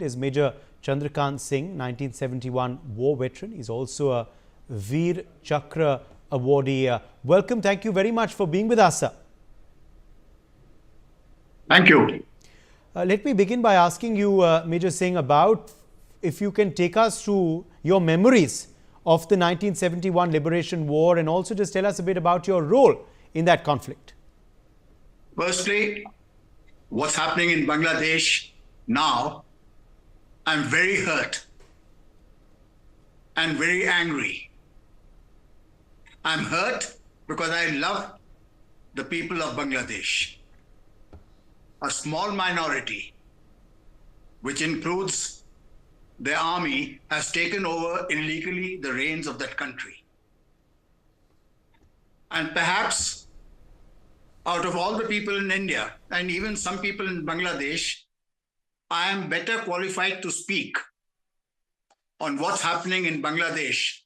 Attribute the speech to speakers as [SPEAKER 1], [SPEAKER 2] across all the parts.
[SPEAKER 1] is Major Chandrakant Singh, 1971 war veteran. He's also a Vir Chakra awardee. Welcome. Thank you very much for being with us, sir.
[SPEAKER 2] Thank you.
[SPEAKER 1] Let me begin by asking you, Major Singh, about if you can take us through your memories of the 1971 Liberation War and also just tell us a bit about your role in that conflict.
[SPEAKER 2] Firstly, what's happening in Bangladesh now, I'm very hurt and very angry. I'm hurt because I love the people of Bangladesh. A small minority, which includes the army, has taken over illegally the reins of that country. And perhaps out of all the people in India and even some people in Bangladesh, I am better qualified to speak on what's happening in Bangladesh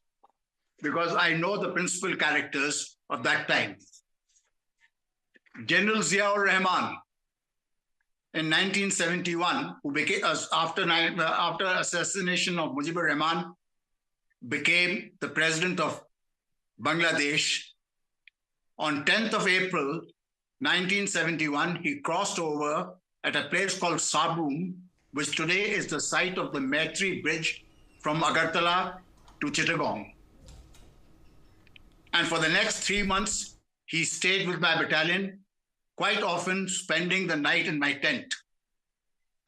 [SPEAKER 2] because I know the principal characters of that time. General Ziaur Rahman in 1971, who became after assassination of Mujibur Rahman, became the president of Bangladesh. On 10th of April, 1971, he crossed over at a place called Sabroom, which today is the site of the Maitri Bridge from Agartala to Chittagong. And for the next 3 months, he stayed with my battalion, quite often spending the night in my tent.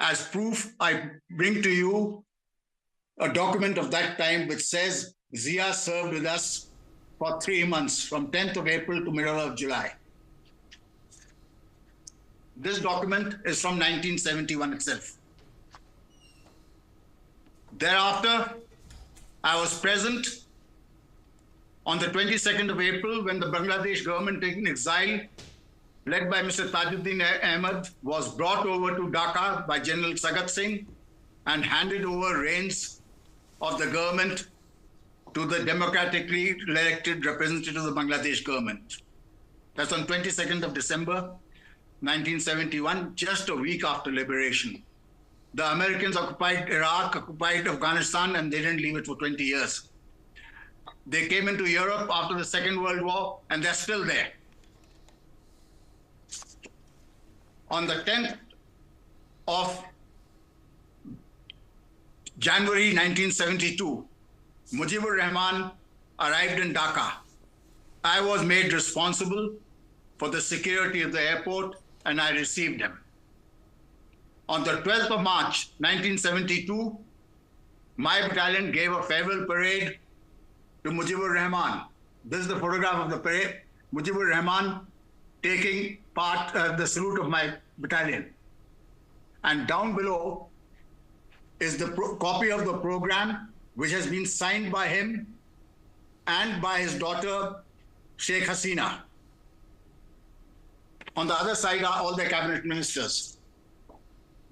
[SPEAKER 2] As proof, I bring to you a document of that time which says Zia served with us for 3 months, from 10th of April to middle of July. This document is from 1971 itself. Thereafter, I was present on the 22nd of April when the Bangladesh government in exile, led by Mr. Tajuddin Ahmed, was brought over to Dhaka by General Chandrakant Singh and handed over reins of the government to the democratically elected representative of the Bangladesh government. That's on 22nd of December, 1971, just a week after liberation. The Americans occupied Iraq, occupied Afghanistan, and they didn't leave it for 20 years. They came into Europe after the Second World War, and they're still there. On the 10th of January 1972, Mujibur Rahman arrived in Dhaka. I was made responsible for the security of the airport, and I received him. On the 12th of March, 1972, my battalion gave a farewell parade to Mujibur Rahman. This is the photograph of the parade. Mujibur Rahman taking part, the salute of my battalion. And down below is the copy of the program, which has been signed by him and by his daughter, Sheikh Hasina. On the other side are all the cabinet ministers.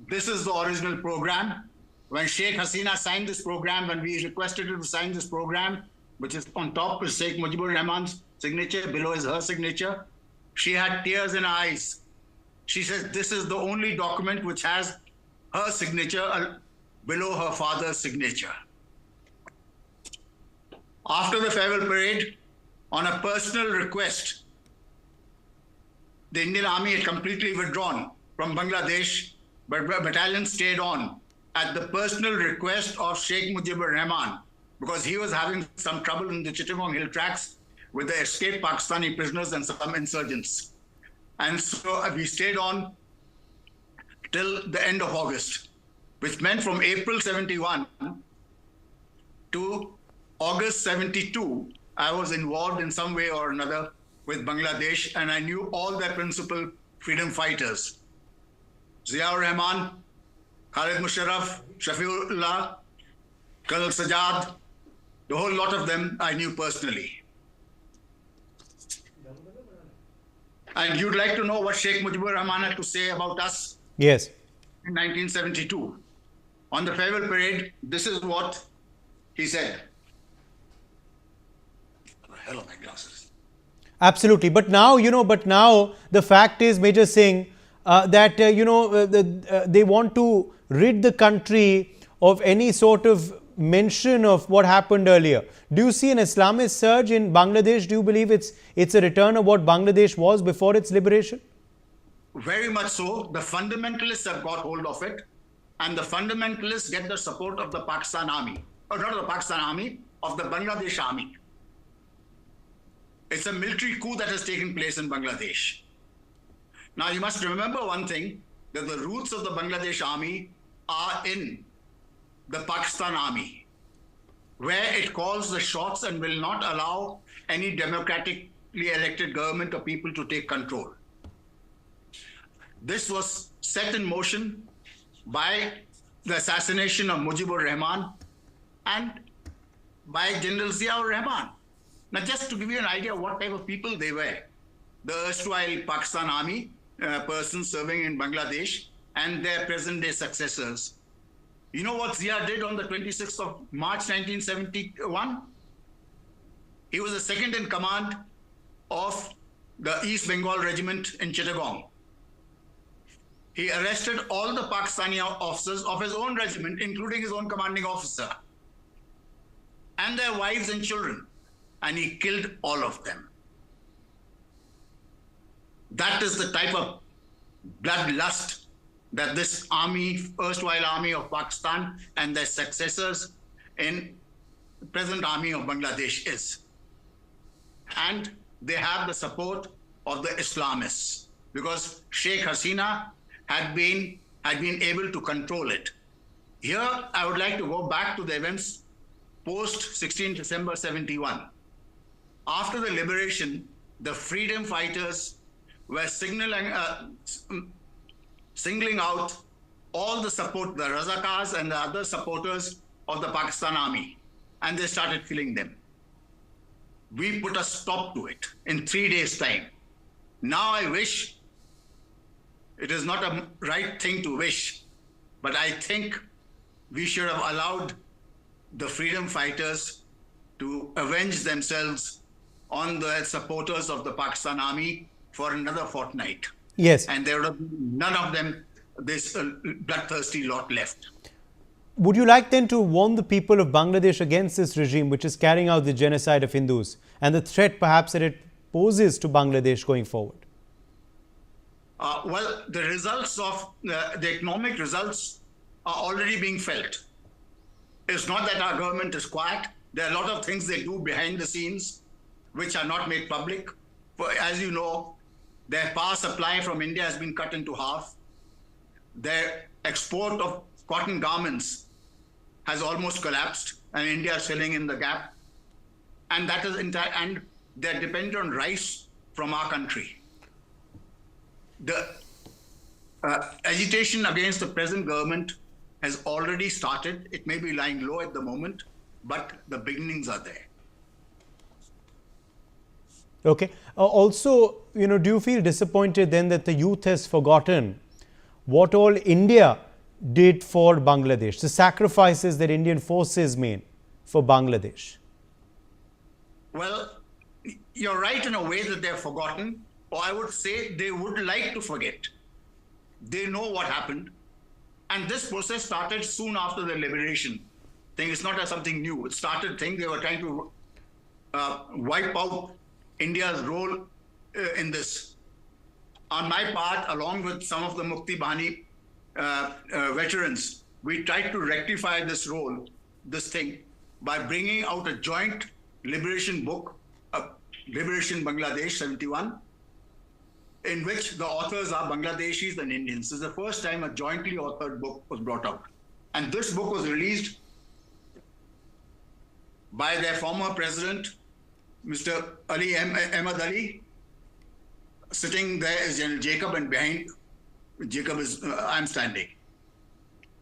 [SPEAKER 2] This is the original program. When Sheikh Hasina signed this program, when we requested her to sign this program, which is on top is Sheikh Mujibur Rahman's signature, below is her signature, she had tears in her eyes. She says, this is the only document which has her signature below her father's signature. After the farewell parade, on a personal request, the Indian Army had completely withdrawn from Bangladesh, but the battalion stayed on at the personal request of Sheikh Mujibur Rahman, because he was having some trouble in the Chittagong hill tracks with the escaped Pakistani prisoners and some insurgents. And so we stayed on till the end of August, which meant from April 71 to August 72, I was involved in some way or another with Bangladesh, and I knew all their principal freedom fighters. Ziaur Rahman, Khalid Musharraf, Shafiullah, Colonel Sajjad, the whole lot of them I knew personally. And you'd like to know what Sheikh Mujibur Rahman had to say about us?
[SPEAKER 1] Yes.
[SPEAKER 2] In 1972. On the farewell parade, this is what he said. What the hell are my glasses?
[SPEAKER 1] Absolutely. But now, the fact is, Major Singh, that they want to rid the country of any sort of mention of what happened earlier. Do you see an Islamist surge in Bangladesh? Do you believe it's a return of what Bangladesh was before its liberation?
[SPEAKER 2] Very much so. The fundamentalists have got hold of it, and the fundamentalists get the support of the Pakistan army, or not the Pakistan army, of the Bangladesh army. It's a military coup that has taken place in Bangladesh. Now, you must remember one thing, that the roots of the Bangladesh army are in the Pakistan army, where it calls the shots and will not allow any democratically elected government or people to take control. This was set in motion by the assassination of Mujibur Rahman and by General Ziaur Rahman. Now, just to give you an idea of what type of people they were, the erstwhile Pakistan army persons serving in Bangladesh and their present-day successors. You know what Zia did on the 26th of March 1971? He was the second in command of the East Bengal Regiment in Chittagong. He arrested all the Pakistani officers of his own regiment, including his own commanding officer, and their wives and children, and he killed all of them. That is the type of bloodlust that this army, erstwhile army of Pakistan and their successors in the present army of Bangladesh is. And they have the support of the Islamists, because Sheikh Hasina had been able to control it. Here, I would like to go back to the events post 16 December 71. After the liberation, the freedom fighters were singling out all the support, the Razakars and the other supporters of the Pakistan army, and they started killing them. We put a stop to it in 3 days' time. Now I wish, it is not a right thing to wish, but I think we should have allowed the freedom fighters to avenge themselves on the supporters of the Pakistan army for another fortnight.
[SPEAKER 1] Yes.
[SPEAKER 2] And there would have been none of them, this bloodthirsty lot left.
[SPEAKER 1] Would you like then to warn the people of Bangladesh against this regime which is carrying out the genocide of Hindus and the threat perhaps that it poses to Bangladesh going forward?
[SPEAKER 2] Well, the results of the economic results are already being felt. It's not that our government is quiet. There are a lot of things they do behind the scenes which are not made public. As you know, their power supply from India has been cut into half. Their export of cotton garments has almost collapsed, and India is filling in the gap. And that is and they're dependent on rice from our country. The agitation against the present government has already started. It may be lying low at the moment, but the beginnings are there.
[SPEAKER 1] Okay. Also, do you feel disappointed then that the youth has forgotten what all India did for Bangladesh, the sacrifices that Indian forces made for Bangladesh?
[SPEAKER 2] Well, you're right in a way that they're forgotten, or I would say they would like to forget. They know what happened. And this process started soon after the liberation. It's not something new. It started they were trying to wipe out India's role in this. On my part, along with some of the Mukti Bahani veterans, we tried to rectify this thing, by bringing out a joint liberation book, Liberation Bangladesh 71, in which the authors are Bangladeshis and Indians. This is the first time a jointly authored book was brought out. And this book was released by their former president, Mr. Ahmad Ali. Sitting there is General Jacob, and behind Jacob is I'm standing.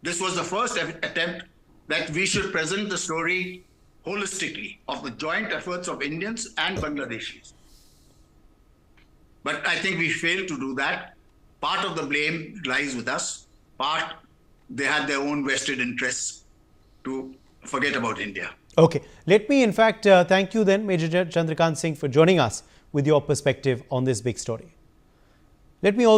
[SPEAKER 2] This was the first attempt that we should present the story holistically of the joint efforts of Indians and Bangladeshis. But I think we failed to do that. Part of the blame lies with us. Part, they had their own vested interests to forget about India.
[SPEAKER 1] Okay. Let me, in fact, thank you then, Major Chandrakant Singh, for joining us with your perspective on this big story. Let me also